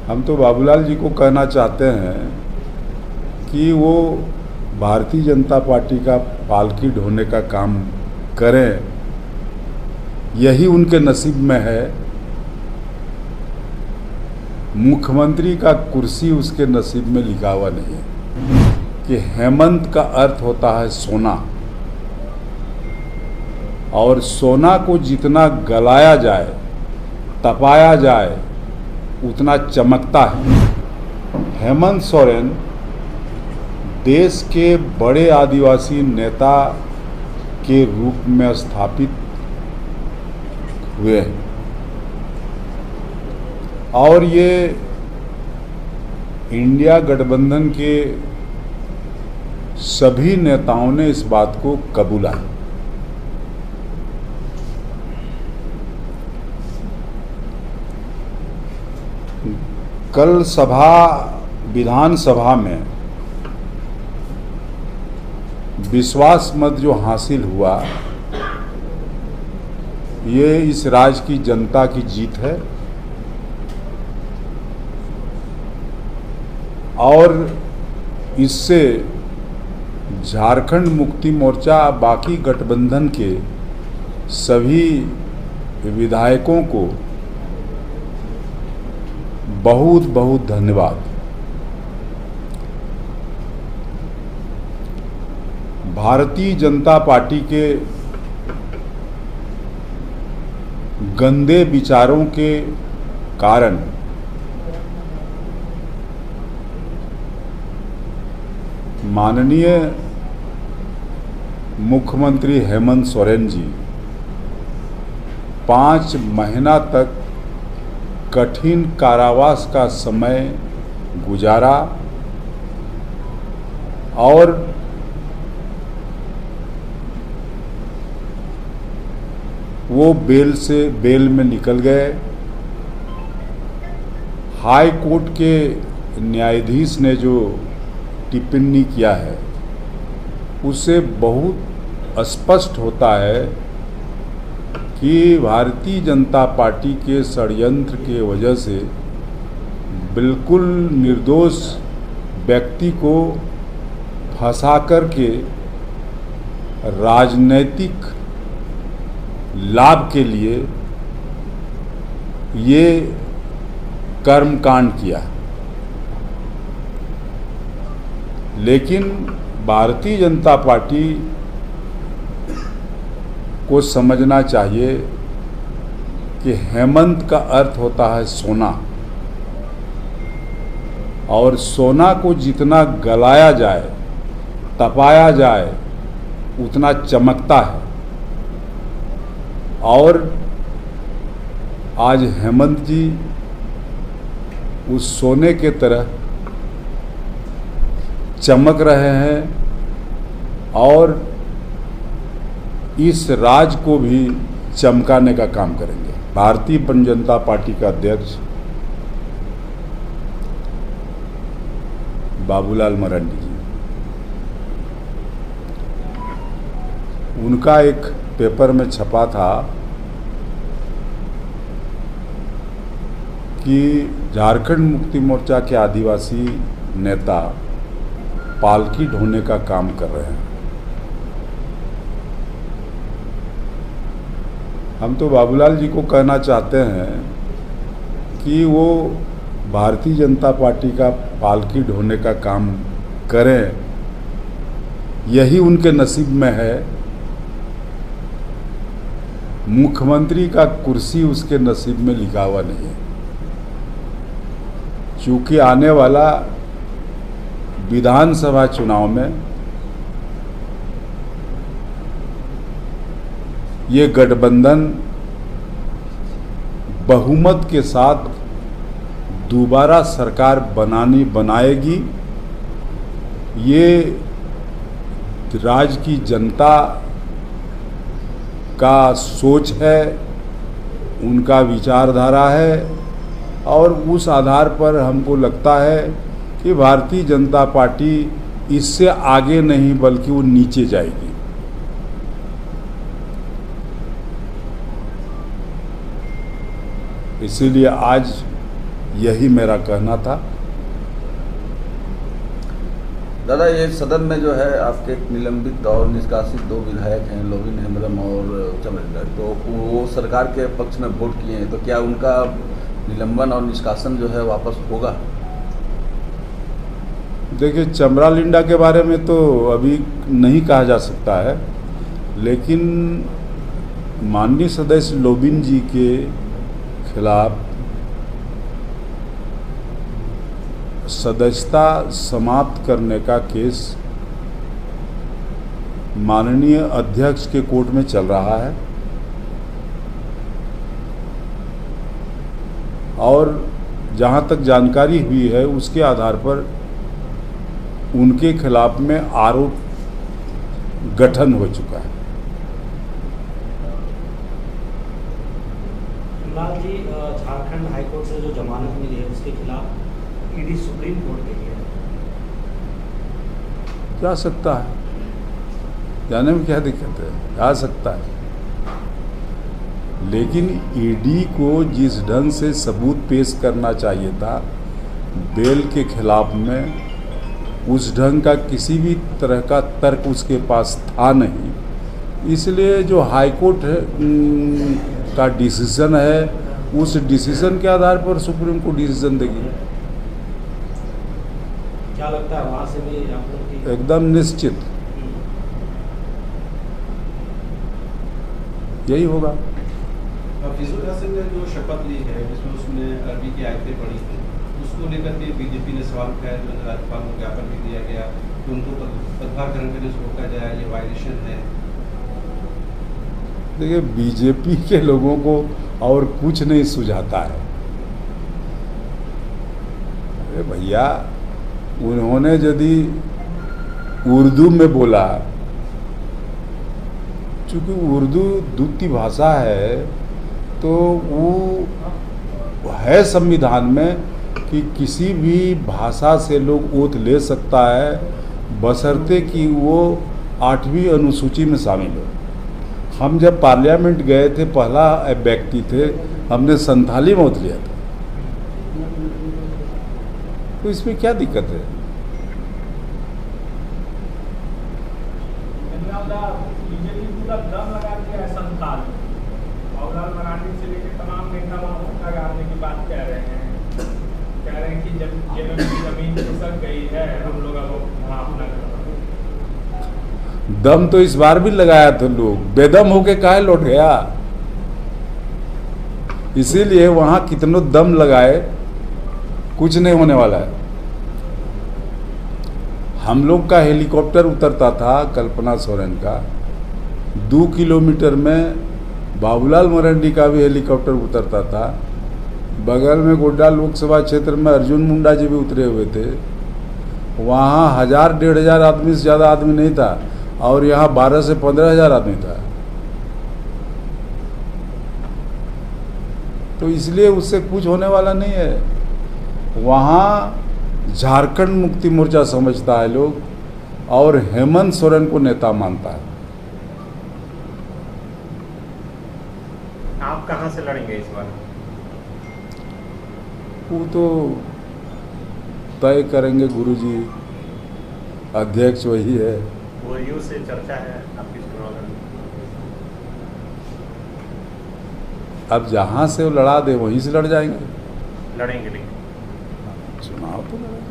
हम तो बाबूलाल जी को कहना चाहते हैं कि वो भारतीय जनता पार्टी का पालकी ढोने का काम करें, यही उनके नसीब में है। मुख्यमंत्री का कुर्सी उसके नसीब में लिखा हुआ नहीं है कि हेमंत का अर्थ होता है सोना, और सोना को जितना गलाया जाए, तपाया जाए, उतना चमकता है। हेमंत सोरेन देश के बड़े आदिवासी नेता के रूप में स्थापित हुए हैं, और ये इंडिया गठबंधन के सभी नेताओं ने इस बात को कबूला है। कल विधानसभा में विश्वास मत जो हासिल हुआ, ये इस राज्य की जनता की जीत है, और इससे झारखंड मुक्ति मोर्चा बाकी गठबंधन के सभी विधायकों को बहुत बहुत धन्यवाद। भारतीय जनता पार्टी के गंदे विचारों के कारण माननीय मुख्यमंत्री हेमंत सोरेन जी 5 महीना तक कठिन कारावास का समय गुजारा, और वो बेल में निकल गए। हाई कोर्ट के न्यायाधीश ने जो टिप्पणी किया है, उससे बहुत स्पष्ट होता है कि भारतीय जनता पार्टी के षड्यंत्र के वजह से बिल्कुल निर्दोष व्यक्ति को फंसा करके राजनैतिक लाभ के लिए ये कर्मकांड किया। लेकिन भारतीय जनता पार्टी को समझना चाहिए कि हेमंत का अर्थ होता है सोना, और सोना को जितना गलाया जाए, तपाया जाए, उतना चमकता है। और आज हेमंत जी उस सोने के तरह चमक रहे हैं, और इस राज को भी चमकाने का काम करेंगे। भारतीय जनता पार्टी का अध्यक्ष बाबूलाल मरांडी जी, उनका एक पेपर में छपा था कि झारखंड मुक्ति मोर्चा के आदिवासी नेता पालकी ढोने का काम कर रहे हैं। हम तो बाबूलाल जी को कहना चाहते हैं कि वो भारतीय जनता पार्टी का पालकी ढोने का काम करें, यही उनके नसीब में है। मुख्यमंत्री का कुर्सी उसके नसीब में लिखा हुआ नहीं है, क्योंकि आने वाला विधानसभा चुनाव में ये गठबंधन बहुमत के साथ दोबारा सरकार बनाएगी। ये राज्य की जनता का सोच है, उनका विचारधारा है, और उस आधार पर हमको लगता है कि भारतीय जनता पार्टी इससे आगे नहीं बल्कि वो नीचे जाएगी। इसीलिए आज यही मेरा कहना था। दादा, ये सदन में जो है आपके निलंबित और निष्कासित 2 विधायक हैं, लोबिन हेम्ब्रम और चमरेंद्र, तो वो सरकार के पक्ष में वोट किए हैं, तो क्या उनका निलंबन और निष्कासन जो है वापस होगा? देखिए, चमरालिंडा के बारे में तो अभी नहीं कहा जा सकता है, लेकिन माननीय सदस्य लोबिन जी के खिलाफ सदस्यता समाप्त करने का केस माननीय अध्यक्ष के कोर्ट में चल रहा है और जहां तक जानकारी हुई है उसके आधार पर उनके खिलाफ में आरोप गठन हो चुका है। लाल जी, झारखंड हाईकोर्ट से जो जमानत मिली है उसके खिलाफ ईडी सुप्रीम कोर्ट गई है। जा सकता है, जाने में क्या दिक्कत है, जा सकता है, लेकिन ईडी को जिस ढंग से सबूत पेश करना चाहिए था बेल के खिलाफ में, उस ढंग का किसी भी तरह का तर्क उसके पास था नहीं। इसलिए जो हाईकोर्ट का डिसीजन है उस डिसीजन के आधार पर सुप्रीम कोर्ट डिसीजन देगी। क्या लगता है वहाँ से भी आप लोग की? एकदम निश्चित यही होगा। फिजूल हसन ने जो शपथ ली है जिसमें उसने अरबी की आयतें पढ़ी थी, उसको लेकर के बीजेपी ने सवाल उठाया, जो राज्यपाल को ज्ञापन भी दिया गया कि उनको पदभार ग्रहण करने से रोका जाए, ये वायलेशन है। देखिए, बीजेपी के लोगों को और कुछ नहीं सुझाता है। अरे भैया, उन्होंने यदि उर्दू में बोला, चूँकि उर्दू द्वितीय भाषा है, तो वो है संविधान में कि किसी भी भाषा से लोग ओथ ले सकता है बशर्ते कि वो 8वीं अनुसूची में शामिल हो। हम जब पार्लियामेंट गए थे, पहला व्यक्ति थे, हमने संथाली में ओथ लिया था, तो इसमें क्या दिक्कत है? बीजेपी पूरा दम लगा दिया है संथाल, बाबूलाल मरांडी से लेकर तमाम नेता वहाँ भूखा गाड़ने की बात कह रहे हैं कि जब जमीन खिसक गई है हम लोग अब वहाँ अपना दम तो इस बार भी लगाया था, लोग बेदम होके काहे लौट गया। इसीलिए वहां कितनों दम लगाए कुछ नहीं होने वाला है। हम लोग का हेलीकॉप्टर उतरता था, कल्पना सोरेन का, 2 किलोमीटर में बाबूलाल मरांडी का भी हेलीकॉप्टर उतरता था। बगल में गोड्डा लोकसभा क्षेत्र में अर्जुन मुंडा जी भी उतरे हुए थे। वहाँ 1000-1500 आदमी से ज़्यादा आदमी नहीं था और यहाँ 12 से 15 हज़ार आदमी था। तो इसलिए उससे कुछ होने वाला नहीं है। वहाँ झारखंड मुक्ति मोर्चा समझता है लोग और हेमंत सोरेन को नेता मानता है। आप कहाँ से लड़ेंगे इस बार? वो तो तय करेंगे गुरुजी, अध्यक्ष वही है। वो से चर्चा है आपकी चुनाव लड़ने? अब जहाँ से वो लड़ा दे वहीं से लड़ जाएंगे। लड़ेंगे लेकिन चुनाव तो लड़ेंगे।